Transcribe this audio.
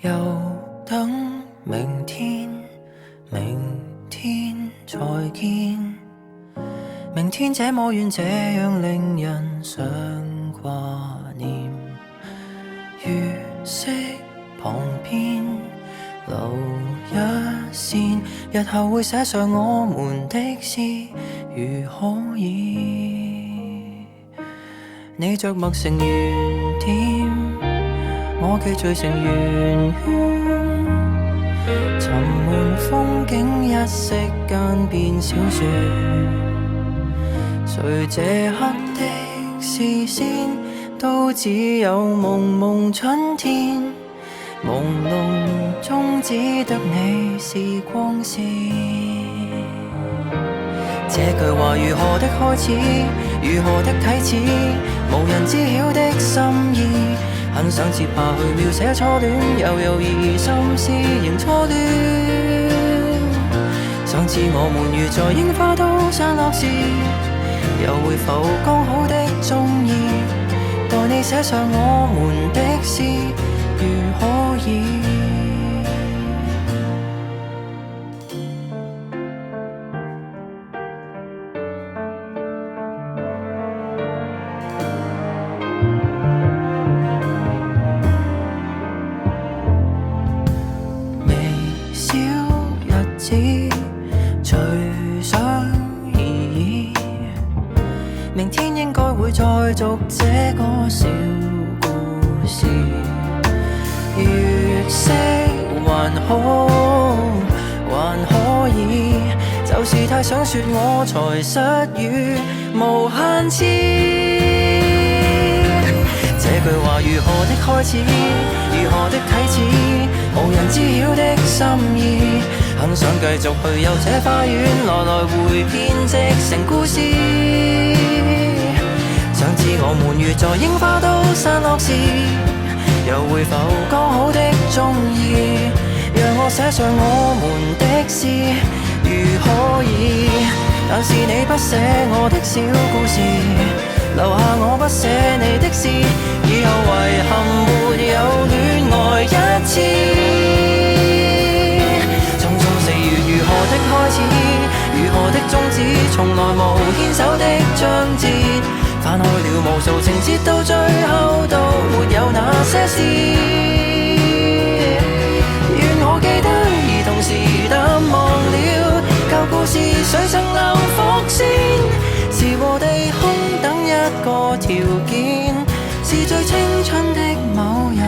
又等明天，明天再見。明天這麼遠，這樣令人想掛念。月色旁邊留一線，日後會寫上我們的詩，如可以。你着墨成圓點，我記聚成圓圈，沉悶風景一息間變小說。誰這刻的視線都只有蒙蒙春天，朦朧中只得你是光線。這句話如何的開始，如何的啟齒，無人知曉的心意，很想接下去描寫初戀，又猶豫心思仍錯亂。上次我們如在櫻花都散落時，又會否剛好的中意，待你寫上我們的詩，如可以。微小日子隨想而已，明天應該會再續這個小故事。月色還好，還可以，就是太想說我才失語無限次。這句話如何的開始，如何的啟齒，無人知曉的心意，很想繼續去遊這花園，來來回編織成故事。上次我們如在櫻花都散落時，又會否剛好的中意，讓我寫上我們的詩，如可以。但是你不寫我的小故事，留下我不寫你的詩，以後遺憾沒有戀愛一次。匆匆4月如何的開始，如何的終止，從來無牽手的章節，翻開了無數情節，到最後都沒有那些事。願我記得，而同時淡忘了舊故事，誰曾能伏線？時和地空等一個條件，是最青春的某人。